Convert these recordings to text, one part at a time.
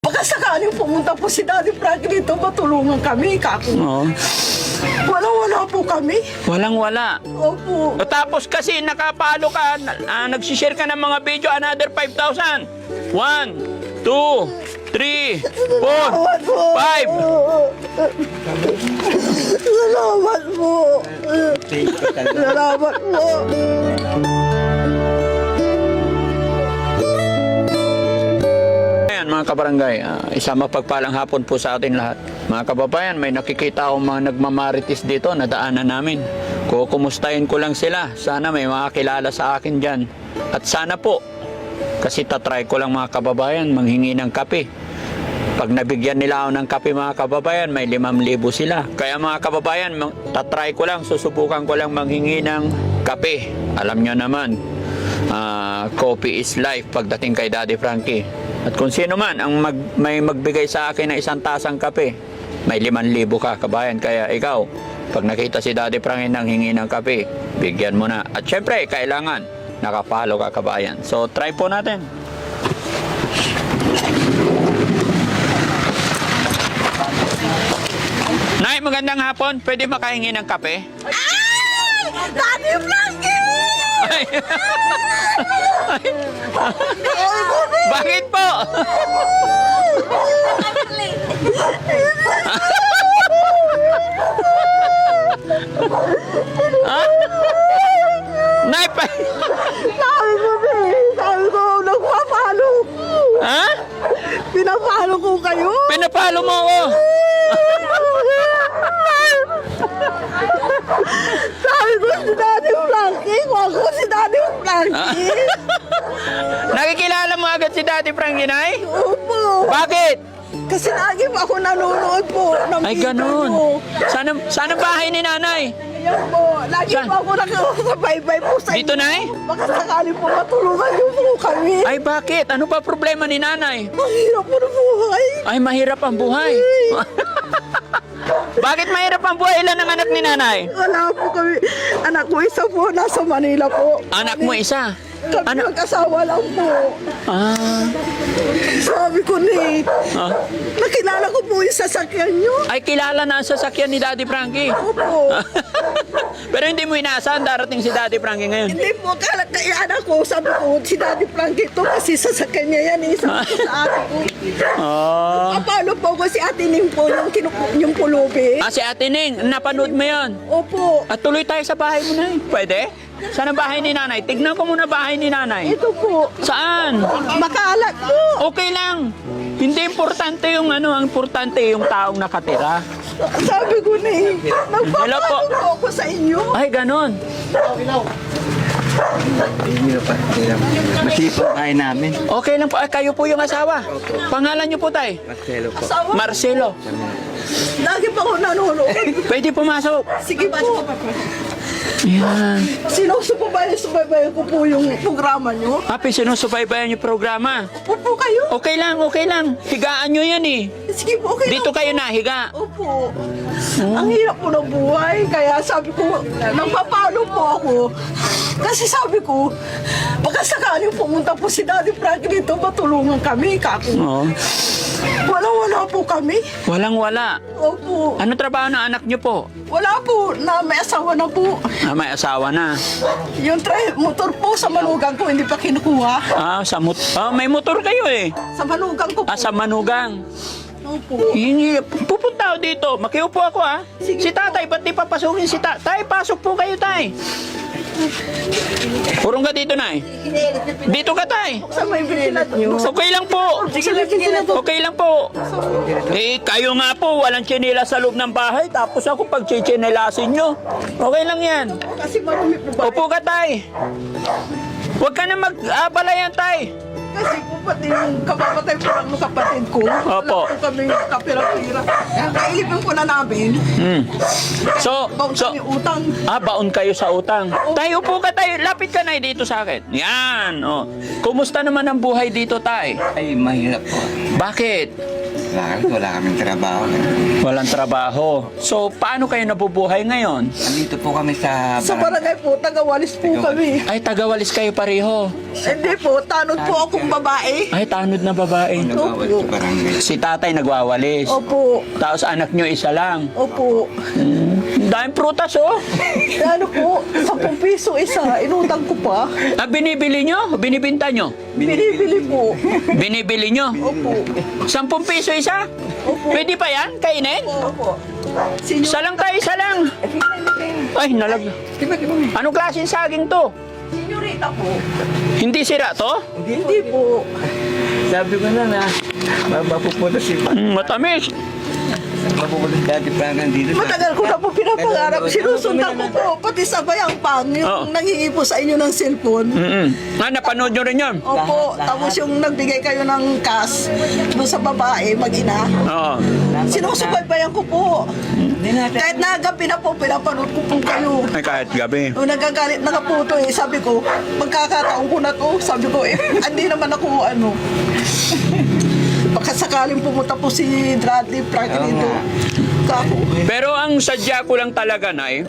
Baka sakaling pumunta po si Daddy Frankie dito, matulungan kami, kako. Oo. Wala po kami. Walang-wala. Opo. O tapos kasi nakapalo ka, nagsishare ka ng mga video, another 5,000. 1, 2, 3, 4, 5. Salamat po. Salamat po. Ayan mga kabarangay, isang mapagpalang hapon po sa atin lahat. Mga kababayan, may nakikita akong mga nagmamarites dito na daanan namin. Kukumustahin ko lang sila. Sana may makakilala sa akin dyan. At sana po, kasi tatry ko lang mga kababayan, manghingi ng kape. Pag nabigyan nila ako ng kape mga kababayan, may 5,000 sila. Kaya mga kababayan, tatry ko lang, susubukan ko lang manghingi ng kape. Alam nyo naman, coffee is life pagdating kay Daddy Frankie. At kung sino man ang may magbigay sa akin ng 1 tasang kape, may 5,000 ka kabayan. Kaya ikaw, pag nakita si Daddy Frankie nang hingi ng kape, bigyan mo na. At syempre, kailangan nakapalo ka kabayan. So try po natin. Nay, magandang hapon. Pwede makahingi ng kape? Ay! Daddy Frankie! Ay. Bakit po? Ha? Nay, Sabi ko, nagpapalo. ha? Pinapalo ko kayo. Pinapalo mo ako. Sabi ko si Daddy Frankie. Huwag ko si Daddy Frankie. Nakikilala mo agad si Daddy Frankie, Nay? Opo. Bakit? Kasi lagi pa ako nanonood po ng Ay, video ganun. niyo. Sana bahay ni Nanay? Ayan po. Lagi Saan? pa ako nakakabay-bay po sa Dito, Nay? Baka sakali po matulungan niyo po kami. Ay, bakit? Ano pa problema ni Nanay? Mahirap po na buhay. Ay, mahirap ang buhay. Bakit mahirap ang buhay? Ilan ang anak ni Nanay? Wala po kami. Anak ko isa po, nasa Manila po. Anak mo isa? Kami Anak? mag-asawa lang po. Ah. Sabi ko ni, Ah. nakilala ko po yung sasakyan niyo. Ay, kilala na ang sasakyan ni Daddy Frankie. Opo. Pero hindi mo inaasahan darating si Daddy Frankie ngayon. Hindi po, kaya anak ko, sabi ko, si Daddy Frankie to kasi sasakyan niya yan. Isa ko sa ate ko. Oh. Papalo po ko si Ate Ning po, yung pulubi. Si Ate Ning, napanood mo yun. Opo. At tuloy tayo sa bahay mo na. Pwede? Saan ang bahay ni Nanay? Tignan ko muna bahay ni Nanay. Ito po. Saan? Makalat po. Okay lang. Hindi importante yung ano, ang importante yung taong nakatira. Sabi ko ni, Hello po. nagpapalo po ako sa inyo. Ay, ganon. Masipag tayo namin. Okay lang po. Ay, kayo po yung asawa. Pangalan niyo po, tay? Marcelo po. Asawa, Marcelo. lagi pa ako nanonood. Pwede pumasok. Sige po. Yan. Sinusubabayan ko po yung programa nyo. Happy, sinusubaybayan yung programa. Opo kayo. Okay lang, okay lang. Higaan nyo yan eh. Sige po, okay Dito lang. kayo nahiga. Opo. Ang hirap po ng buhay. Kaya sabi ko, nagpapalo po ako. Kasi sabi ko, baka sakaling pumunta po si Daddy Frankie dito, matulungan kami, kako. Oo. Wala po kami. Walang-wala. Opo. Ano trabaho ng anak nyo po? Wala po, na may asawa na po. May asawa na. Yung motor po sa manugang ko, hindi pa kinukuha. May motor kayo eh. Sa manugang ko po. Sa Manugang. Opo. Pupunta ako dito. Makiupo ako ha. Sige Si tatay, ba't di papasukin si tatay? Tay, pasok po kayo tay. Purong ka dito na Dito ka tay. Sa may bilat nyo. Okay lang po. Okay lang po. Kayo nga po, walang tsinela sa loob ng bahay. Tapos ako pag tsitsinelasin nyo. Okay lang yan. Kasi marumi po ba? Upo ka tay. Huwag ka na mag-abalayan tay. Kasi po pati yung kapamatay po ng kapatid ko. Opo. Wala po kami kapira-pira. Kaya kailipin po na namin. So, Baon kami utang. baon kayo sa utang. Tayo po ka tayo. Lapit ka na dito sa akin. Yan. Oh. Kumusta naman ang buhay dito tay? Ay, mahirap po. Bakit? Wala kaming trabaho. Walang trabaho. So, paano kayo nabubuhay ngayon? Andito po kami sa Sa barangay po, taga-walis po kami. Ay, tagawalis kayo pareho. Hindi po, tanod po akong babae. Ay, tanod na babae. Nagawal sa barangay. Si tatay nagwawalis. Opo. Tapos anak nyo isa lang. Opo. Daming prutas, oh. Ano po, 10 piso isa, inutang ko pa. Ah, binibili nyo? Binibinta nyo? Binibili po. Binibili nyo? Opo. 10 piso isa? Pwede pa yan? Kainin? Opo. Isa lang tayo, isa lang. Ay, nalag. Anong klaseng saging to? Senyorita po. Hindi sira to? Hindi po. Sabi ko na, mapupunta si Matamis. Mapupunta si Daddy Frank dito. Matagal ko na po pinapangarap. Sinusundan ko po, pati sabay ang pang, yung Oo. nangingi po sa inyo ng cellphone. Ah, napanood nyo rin yun? Opo, tapos yung nagbigay kayo ng cash doon sa babae, mag-ina. Oo. Sinusubaybayan ko po. Kahit nagabi na po, pinapanood ko po kayo. Ay, kahit gabi. Nung nagagalit na kaputo eh, sabi ko, magkakataon ko na to. Sabi ko, hindi naman ako ano. Baka sakaling pumunta po si Bradley Frank dito. Kako. Pero ang sadya ko lang talaga, Nay,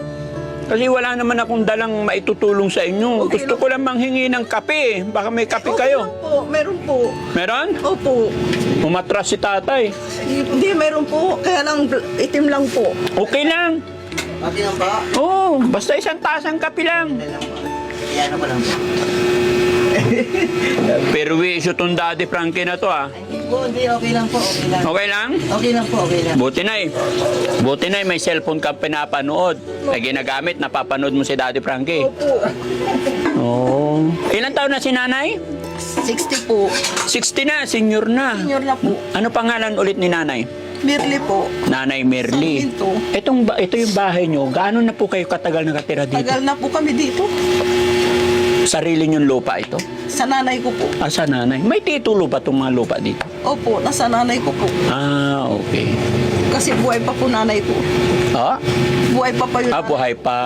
kasi wala naman akong dalang maitutulong sa inyo. Okay Gusto ko lang manghingi ng kape. Baka may kape kayo. Po, meron po. Meron? Opo. Umatras si tatay. Hindi, meron po. Kaya lang, itim lang po. Okay lang. Okay lang ba? Oo, basta isang tasang kape lang. Yan ako lang po. Pero wisyo tong Daddy Frankie na to, ah. Hindi, okay lang po, okay lang. Okay lang? Okay lang po, okay lang. Buti na eh. Buti na eh, may cellphone ka pinapanood. Ay ginagamit, napapanood mo si Daddy Frankie. Opo. Oo. Ilan taon na si nanay? 60 po. 60 na, senior na. Senior na po. Ano pangalan ulit ni nanay? Mirli po. Nanay Merly. Sarmiento. Ito yung bahay nyo. Gaano na po kayo katagal nakatira dito? Tagal na po kami dito. Sarili nyong lupa ito? Sa nanay ko po. Ah, sa nanay. May titulo ba itong mga lupa dito? Opo, nasa nanay ko po. Ah, okay. Kasi buhay pa po nanay ko. Ah, Buhay pa pa yun. buhay pa.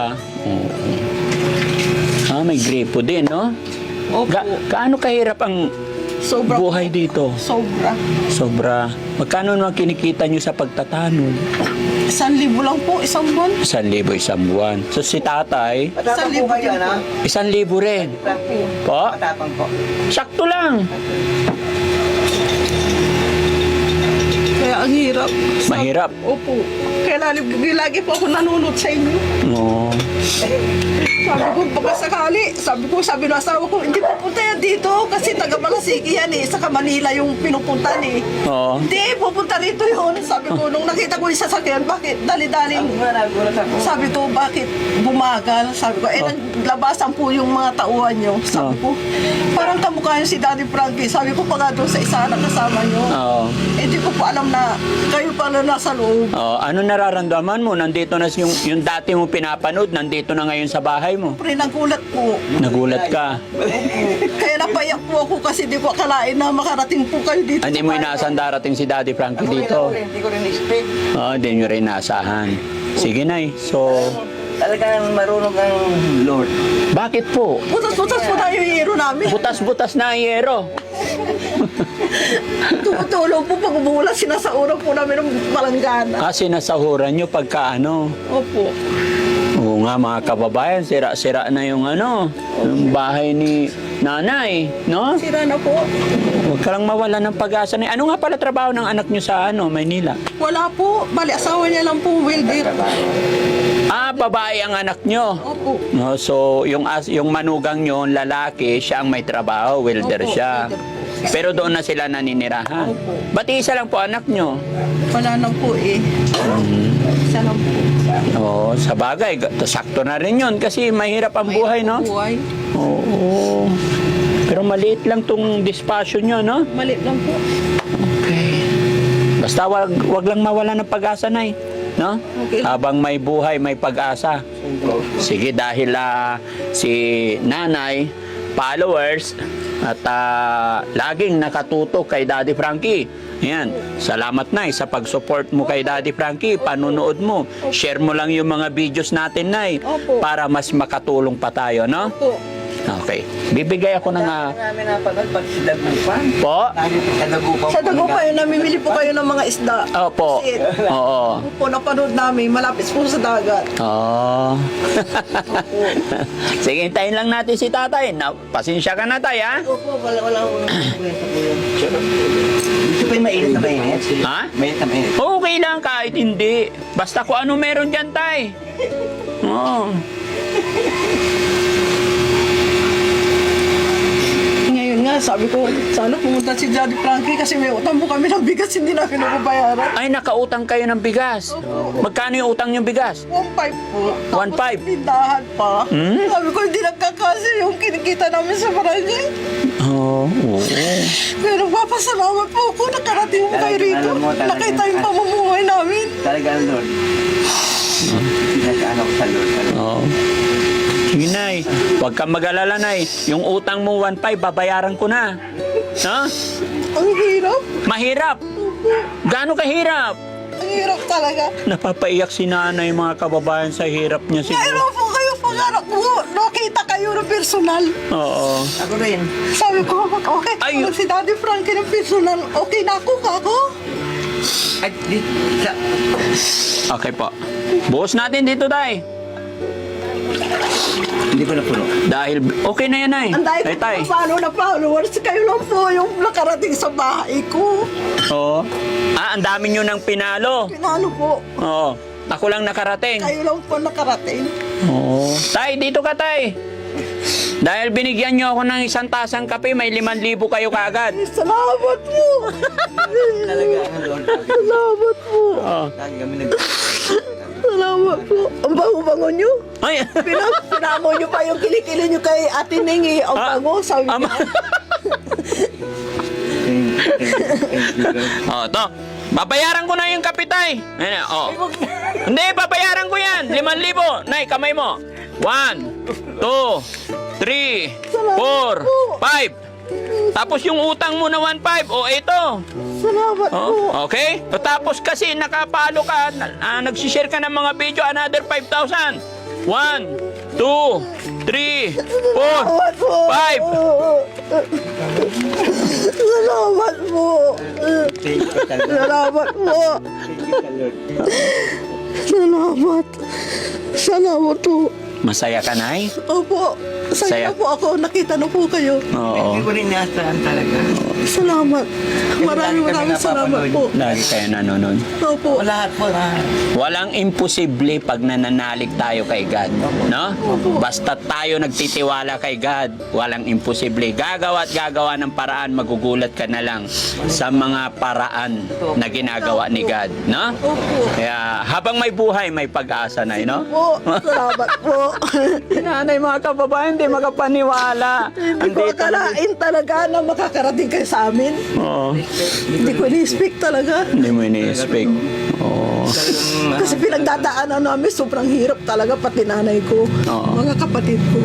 Oo. Ah, may gripo din, no? Opo. Gaano kahirap ang Sobra. buhay dito? Sobra. Sobra. Magkano naman kinikita nyo sa pagtatanong? 1,000 lang po, isang buwan. 1,000 isang buwan. So si tatay, Matapang po kayo, ano? 1,000 rin. Po? Matapang po. Sakto lang. Kaya ang hirap. Mahirap. Opo. Kaya lagi po ako nanonood sa inyo. No. Sabi ko, baka sakali. Sabi ng asawa ko, hindi pupunta yan dito kasi taga Malasiki yan eh. Saka Manila yung pinupunta eh. Oo. Hindi, pupunta rito yun. Sabi ko, nung nakita ko yung sasakyan, bakit dali-daling? Sabi ko, bakit bumagal? Sabi ko, naglabasan po yung mga tauhan nyo. Sabi ko, parang kamukha yun si Daddy Frankie. Sabi ko, pag doon sa isa na kasama nyo. Oo. Hindi ko po alam na kayo pala nasa loob. Oh, ano nararamdaman mo? Nandito na yung dati mo pinapanood, nandito na ngayon sa bahay mo. Pre, nagulat po. Nagulat ka. Kaya napayak po ako kasi di ko akalain na makarating po kayo dito. Hindi mo inaasahan darating si Daddy Frankie dito. Hindi ko rin expect. Hindi nyo rin inaasahan. Sige, Nay. So, Talagang marunong ang Lord. bakit po? Butas-butas po tayo yung hero namin. Butas-butas na ang yero. Tumutulong po pag umuulan, sinasauran po namin ng palanggana. Kasi nasahuran nyo pagka ano. Opo. Oo nga mga kababayan, sira-sira na yung yung bahay ni nanay, no? Sira na po. Huwag ka lang mawala ng pag-asa na. Ano nga pala trabaho ng anak nyo sa Maynila? Wala po. Bali, asawa niya lang po, welder. Ah, babae ang anak nyo. Opo. No, so yung manugang nyo, lalaki, siya ang may trabaho, welder Opo, siya. welder po. Pero doon na sila naninirahan. Opo. Ba't isa lang po anak nyo? Wala na po eh. Isa lang po. Oo, sa bagay, sakto na rin yun kasi mahirap ang buhay, no? Buhay. Oo. Pero maliit lang tong dispasyo nyo, no? Maliit lang po. Okay. Basta wag lang mawala ng pag-asa, Nay. No? Okay. Habang may buhay, may pag-asa. Sige, dahil si nanay, followers, at laging nakatutok kay Daddy Frankie. Ayan. Salamat, Nay, sa pag-support mo kay Daddy Frankie. Panunood mo. Share mo lang yung mga videos natin, Nay. Opo. Para mas makatulong pa tayo, no? Opo. Okay. Bibigay ako ng... Namin napanood pag si Dagupan. po? Lagi sa Dagupan. Sa Dagupan, namimili po kayo ng mga isda. Opo. Kasi, Oo. po napanood namin, malapit po sa dagat. Oh. Sige, hintayin lang natin si tatay. Pasensya ka na, tay, ha? Opo, wala akong kwenta po yun. Gusto pa yung mainit na mainit? Ha? Mainit na mainit. Okay lang kahit hindi. Basta kung ano meron dyan, tay. Oo. Ngayon nga, sabi ko, sana pumunta si Daddy Frankie kasi may utang po kami ng bigas, hindi namin nababayaran. Ay, nakautang kayo ng bigas. Magkano yung utang yung bigas? 1.5 po. 1.5? Tindahan pa. Hmm? Sabi ko, hindi nagkakasya yung kinikita namin sa barangay. Oo. Pero nagpapasalamat po ako, nakarating mo kay Rico. Alam mo, talaga. Nakita yung pamumuhay namin. Talagang Lord. Pinag-ano ko sa Lord. Oo. Sige, Nay. Huwag kang mag-alala, Nay. Yung utang mo 1.5, babayaran ko na. Ha? Ang hirap. Mahirap. Gaano kahirap? Ang hirap talaga. Napapaiyak si nanay, mga kababayan, sa hirap niya Ngayon siguro. po kayo, pangarap ko, nakita kayo ng personal. Oo. Ako rin. Sabi ko, okay, Ay. si Daddy Frankie ng personal, okay na ako, kako. Ay, di, sa, Okay po. Buhos natin dito, Tay. hindi ko na puno. Dahil, okay na yan, Nay. Ang dahil Tay, Tay. ko paano na followers, kayo lang po yung nakarating sa bahay ko. Oo. Ang dami nyo ng pinalo. Pinalo po, Oo. Ako lang nakarating. kayo lang po nakarating. Oo. Tay, dito ka, Tay. Dahil binigyan nyo ako ng isang tasang kape, may 5,000 kayo kaagad. Salamat po. Talaga, ano Lord. Salamat po. Oo. Lagi kami Salamat po. Ang bango-bango nyo. Ay. Pinamo nyo pa yung kilikili nyo kay Ate Ningi. Ang Ah, bango, sabi Ama. niya. Oh, to. Babayaran ko na yung kapitay. Ayan, oh. Hindi, babayaran ko yan. 5,000. Nay, kamay mo. 1, 2, 3, 4, 5. Tapos yung utang mo na 1.5. Oh, ito. Salamat po. Oh, okay? O, tapos kasi nakapalo ka, nagsishare ka ng mga video, another 5,000. 1, 2, 3, 4, Salamat po. 5. Salamat po. Thank you talaga. Salamat po. Thank you sa Lord. Salamat. Salamat po. Masaya ka, Nay? Opo. Saya. Saya po ako. Nakita na po kayo. Oo. Hindi ko rin inaasahan talaga. Salamat. Maraming salamat po. Lagi kayo nanonood. Opo. Lahat po na. Walang imposible pag nananalig tayo kay God, no? Basta tayo nagtitiwala kay God, walang imposible. Gagawa at gagawa ng paraan, magugulat ka na lang sa mga paraan na ginagawa ni God, no? Opo. Kaya habang may buhay, may pag-asa na, no? Po. Salamat po. Nanay, mga kababayan, hindi makapaniwala. Hindi ko akalain talaga na makakarating kayo sa amin. Oo. Hindi ko ni-expect talaga. Hindi mo ini-expect. Oo. Talagang, Kasi pinagdadaanan namin, sobrang hirap talaga, pati nanay ko, Oo. mga kapatid ko.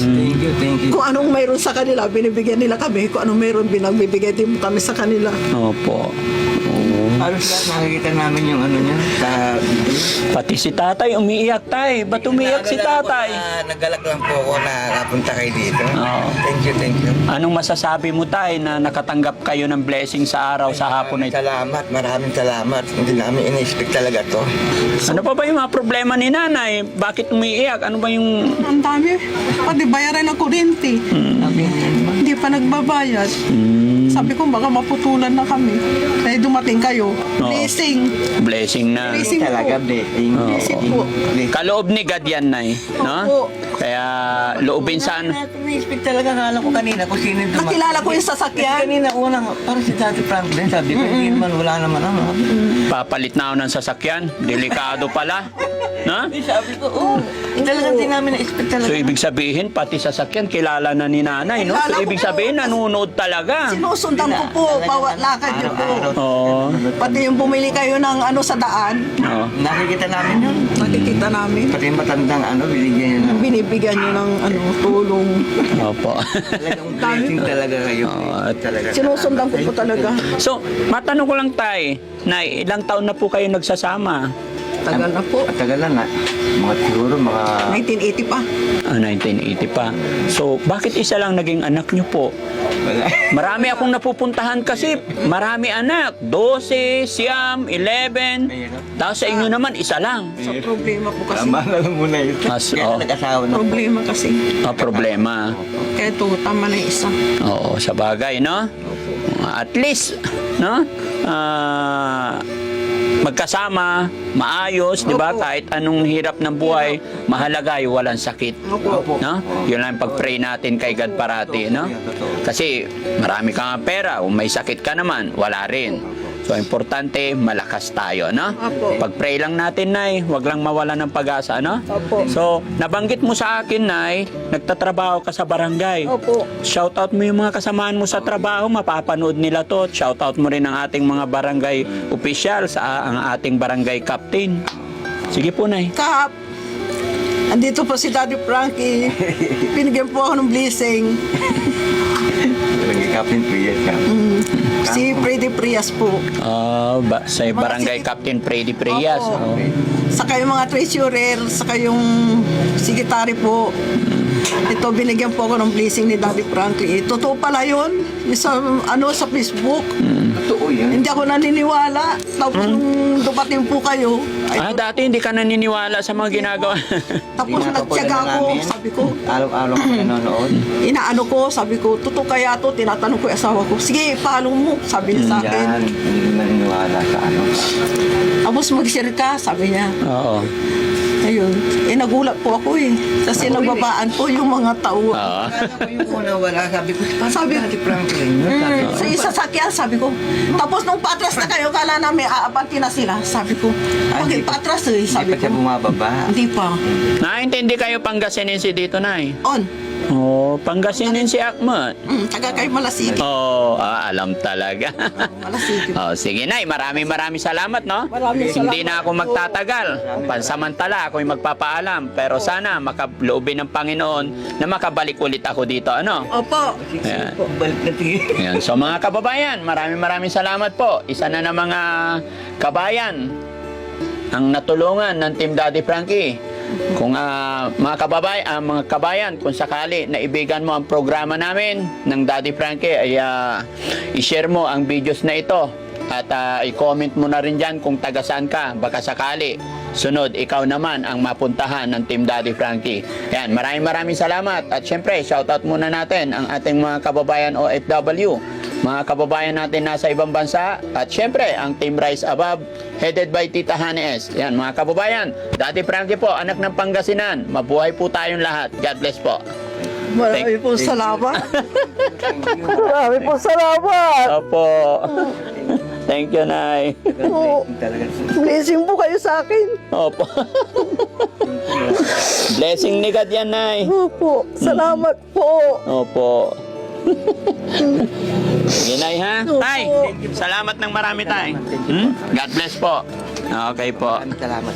thank you, thank you. Kung anong mayroon sa kanila, binibigyan nila kami. Kung anong mayroon, binagbibigay din kami sa kanila. Opo. Oo. Halos lahat nakikita namin yung ano niya sa video. Pati si tatay, umiiyak tay. Ba't umiiyak si tatay? Naggalak lang po ako na napunta kayo dito. Oo. Thank you, thank you. Anong masasabi mo tay na nakatanggap kayo ng blessing sa araw sa hapon na ito? Maraming salamat. Hindi namin in-expect talaga to. Ano pa ba yung mga problema ni nanay? Bakit umiiyak? Ano ba yung... Ang dami. Pati bayaran ng kuryente. Hindi pa nagbabayad. Sabi ko, baka maputulan na kami. Kaya dumating kayo. Blessing. Blessing na. Blessing po. blessing. Blessing po. Kaloob ni God yan, Nay. No? Opo. Kaya loobin saan... In-expect talaga. Akala ko kanina kung sino yung dumating. Nakilala ko yung sasakyan. Kanina unang, parang si Daddy Franklin. Sabi ko, hindi naman, wala naman ano. Papalit na ako ng sasakyan. Delikado pala. No? Sabi ko, talagang di namin na-expect talaga. So, ibig sabihin, pati sasakyan, kilala na ni nanay, no? So, ibig sabihin, nanonood talaga. Sinusundan ko po, bawat lakad niyo po. Oo. Pati yung bumili kayo ng ano sa daan, Oo. Nakikita namin yun. nakikita namin. Pati yung matandang ano, binigyan yun ng Binibigyan niyo ng ano, tulong. Opo. talagang blessing talaga kayo. Talaga. Sinusundan ko po talaga. So, matanong ko lang tay, na ilang taon na po kayo nagsasama? Matagal na po. Matagal na nga. Mga siguro, mga... 1980 pa. 1980 pa. So, bakit isa lang naging anak nyo po? Wala. Marami akong napupuntahan kasi marami anak. 12, Siam, 11. Tapos sa inyo naman, isa lang. Sa problema po kasi. Tama na lang muna yun. As- Kaya oh. nag-asawa na. Problema kasi. Problema. Kaya ito, tama na yung isa. Oo, sa bagay, no? At least, no? Magkasama, maayos, di ba? Opo. Kahit anong hirap ng buhay, mahalaga yung walang sakit. Opo. No? Yun lang ang pag-pray natin kay God parati, no? Kasi marami kang pera, kung may sakit ka naman, wala rin. So, importante, malakas tayo, no? Opo. Pag-pray lang natin, Nay, wag lang mawala ng pag-asa, no? Opo. So, nabanggit mo sa akin, Nay, nagtatrabaho ka sa barangay. Opo. Shoutout mo yung mga kasamaan mo sa trabaho, mapapanood nila to. Shoutout mo rin ang ating mga barangay official, ang ating barangay captain. Sige po, Nay. Kap, andito po si Daddy Frankie. Pinigyan po ako ng blessing. Nag-captain Priya ka. Si Freddy Prias po. Sa barangay captain Freddy Prias. Opo. Saka yung mga treasurer, saka yung secretary po. Ito, binigyan po ako ng blessing ni Daddy Frankie. Totoo pala yun. Yung sa Facebook. Totoo yan. Hindi ako naniniwala. Tapos nung dumating po kayo, Dati hindi ka naniniwala sa mga ginagawa. tapos nagtiyaga ako. Sabi ko, Araw-araw ko nanonood. inaano ko, sabi ko, totoo kaya to? Tinatanong ko yung asawa ko. Sige, follow mo, sabi niya sa akin. Yan. Hindi naniniwala sa ano. Tapos mag-share ka, sabi niya. Oo. Ayun. Nagulat po ako eh. Kasi nagbabaan po yung mga tao. Oo. Yung una wala, sabi ko, Sabi- Daddy Franklin. Sabi ko, Sa isa sakyan, sabi ko. Tapos nung patras na kayo, kala namin aabanti na sila. Sabi ko, bakit patras eh? Hindi Sabi pa siya ko, bumababa. hindi pa. Naintindi kayo Pangasinense dito, Nay? On. Oo, Pangasinense si Akmat. Taga kayo Malasigi. Oo, alam talaga. Malasigi. Sige, Nay, maraming salamat, no? Maraming Hindi salamat na ako po. magtatagal. Pansamantala, ako'y magpapaalam. Pero sana, makaloobin ng Panginoon na makabalik ulit ako dito, ano? Opo. Ayan. Balik na tingin. Ayan. So mga kababayan, maraming salamat po. Isa na ng mga kabayan ang natulungan ng Team Daddy Frankie. Kung mga kabayan, kung sakali naibigan mo ang programa namin ng Daddy Frankie, ay i-share mo ang videos na ito at i-comment mo na rin dyan kung taga saan ka. Baka sakali sunod, ikaw naman ang mapuntahan ng Team Daddy Frankie. Ayan, maraming salamat. At syempre, shoutout muna natin ang ating mga kababayan OFW, mga kababayan natin nasa ibang bansa, at syempre, ang Team Rise Above, headed by Tita Hanes. Yan, mga kababayan, Daddy Frankie po, anak ng Pangasinan. Mabuhay po tayong lahat. God bless po. Marami po salamat. Marami po salamat. Opo. Thank you, Nay. Po. Talaga. Blessing po kayo sa akin. Opo. Blessing ni God yan, Nay. Opo. Salamat po. Opo. Sige, Nay, ha? Opo. Tay, salamat ng marami, Tay. God bless po. Okay po. Maraming salamat.